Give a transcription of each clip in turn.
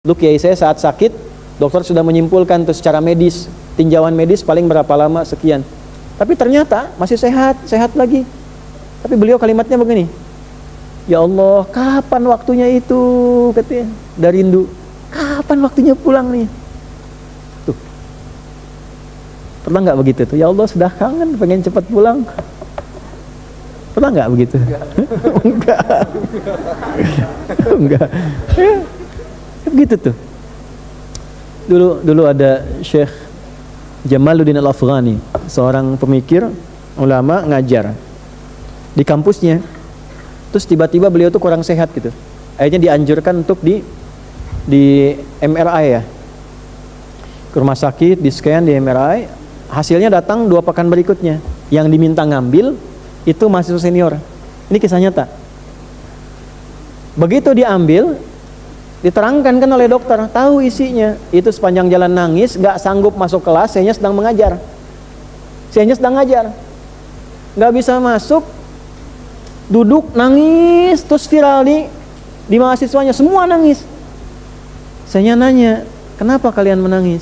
Dulu kiai saya saat sakit, dokter sudah menyimpulkan tuh secara medis, tinjauan medis paling berapa lama sekian. Tapi ternyata masih sehat lagi. Tapi beliau kalimatnya begini, ya Allah, kapan waktunya itu, katanya, dari rindu. Kapan waktunya pulang nih? Tuh, pernah nggak begitu tuh? Ya Allah, sudah kangen, pengen cepat pulang. Pernah nggak begitu? Enggak. Begitu tuh. Dulu ada Syekh Jamaluddin Al-Afghani, seorang pemikir, ulama, ngajar di kampusnya. Terus tiba-tiba beliau tuh kurang sehat gitu. Akhirnya dianjurkan untuk di MRI ya, ke rumah sakit, di scan, di MRI. Hasilnya datang 2 pekan berikutnya. Yang diminta ngambil itu mahasiswa senior. Ini kisah nyata. Begitu diambil, diterangkan kan oleh dokter, tahu isinya. Itu sepanjang jalan nangis, gak sanggup masuk kelas. Sayanya sedang mengajar, sayanya sedang ngajar, gak bisa masuk, duduk nangis. Terus viral di mahasiswanya, semua nangis. Saya nanya, kenapa kalian menangis?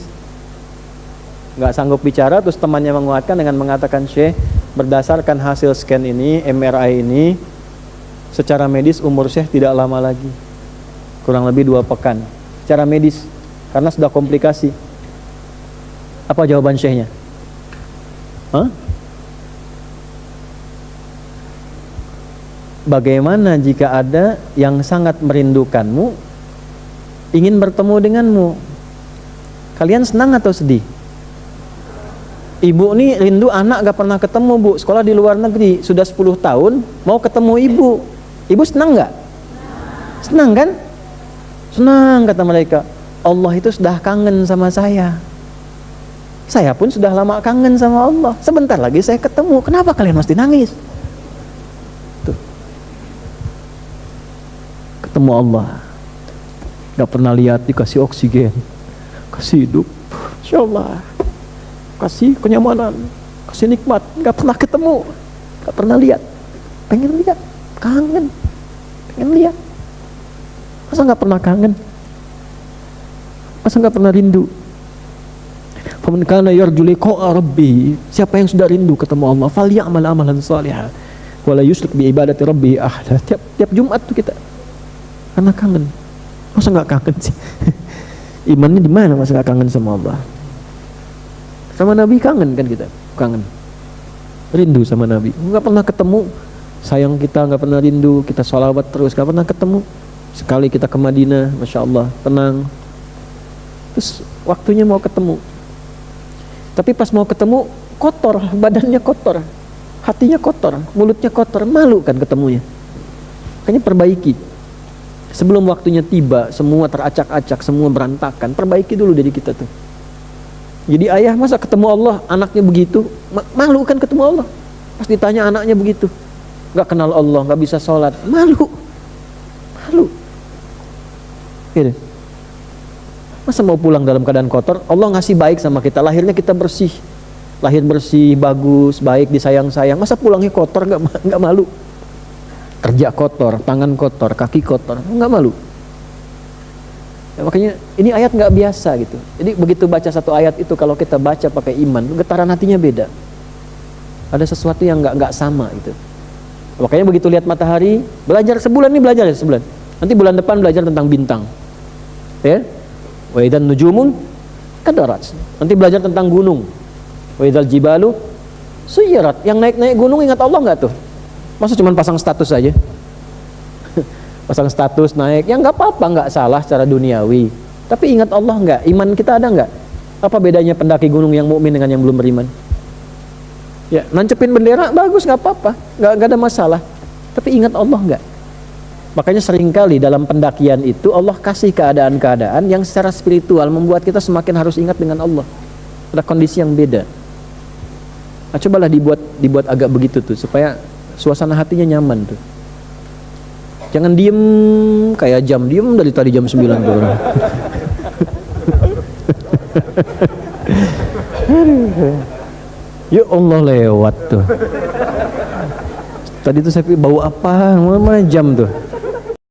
Gak sanggup bicara. Terus temannya menguatkan dengan mengatakan, Syekh, berdasarkan hasil scan ini, MRI ini, secara medis umur Syekh tidak lama lagi, kurang lebih 2 pekan secara medis, karena sudah komplikasi. Apa jawaban Syekhnya? Bagaimana jika ada yang sangat merindukanmu, ingin bertemu denganmu? Kalian senang atau sedih? Ibu nih rindu anak gak pernah ketemu, Bu. Sekolah di luar negeri sudah 10 tahun, mau ketemu ibu. Ibu senang gak? Senang kan? Senang, kata mereka. Allah itu sudah kangen sama saya. Saya pun sudah lama kangen sama Allah. Sebentar lagi saya ketemu. Kenapa kalian mesti nangis? Tuh. Ketemu Allah, gak pernah lihat, dikasih oksigen, kasih hidup, Insya Allah, kasih kenyamanan, kasih nikmat. Gak pernah ketemu, gak pernah lihat. Pengen lihat, kangen, pengen lihat. Masa gak pernah kangen? Masa gak pernah rindu? Faman kana yarju liqa'a rabbih, siapa yang sudah rindu ketemu Allah, falyamal amalan shalihan wala yusyrik bi ibadati rabbih ahada. Tiap Jumat tuh kita karena kangen. Masa gak kangen sih? Imannya di mana masa gak kangen sama Allah? Sama Nabi kangen kan kita? Kangen, rindu sama Nabi. Gak pernah ketemu, sayang kita gak pernah rindu. Kita sholawat terus, gak pernah ketemu. Sekali kita ke Madinah, Masya Allah, tenang. Terus waktunya mau ketemu, tapi pas mau ketemu kotor, badannya kotor, hatinya kotor, mulutnya kotor, malu kan ketemunya. Makanya perbaiki sebelum waktunya tiba. Semua teracak-acak, semua berantakan. Perbaiki dulu dari kita tuh. Jadi ayah masa ketemu Allah anaknya begitu, malu kan ketemu Allah. Pas ditanya anaknya begitu, gak kenal Allah, gak bisa sholat, malu. Gitu. Masa mau pulang dalam keadaan kotor? Allah ngasih baik sama kita, lahirnya kita bersih, lahir bersih, bagus, baik, disayang-sayang. Masa pulangnya kotor, gak malu? Kerja kotor, tangan kotor, kaki kotor, gak malu? Ya, makanya ini ayat gak biasa gitu. Jadi begitu baca satu ayat itu, kalau kita baca pakai iman, getaran hatinya beda. Ada sesuatu yang gak sama gitu. Makanya begitu lihat matahari, belajar sebulan nih, belajar ya sebulan. Nanti bulan depan belajar tentang bintang. Ya, wa idzan nujumun kadarat. Nanti belajar tentang gunung. Wa idzal jibalu suyirat. Yang naik-naik gunung ingat Allah enggak tuh? Masa cuma pasang status aja? Pasang status naik, ya enggak apa-apa, enggak salah secara duniawi. Tapi ingat Allah enggak? Iman kita ada enggak? Apa bedanya pendaki gunung yang mukmin dengan yang belum beriman? Ya, nancepin bendera bagus, enggak apa-apa, enggak ada masalah. Tapi ingat Allah enggak? Makanya seringkali dalam pendakian itu Allah kasih keadaan-keadaan yang secara spiritual membuat kita semakin harus ingat dengan Allah. Ada kondisi yang beda. Nah, cobalah dibuat agak begitu tuh, supaya suasana hatinya nyaman tuh. Jangan diem kayak jam, diem dari tadi jam 9 tuh orang. Ya Allah, lewat tuh. Tadi tuh saya bau apa? Mana jam tuh?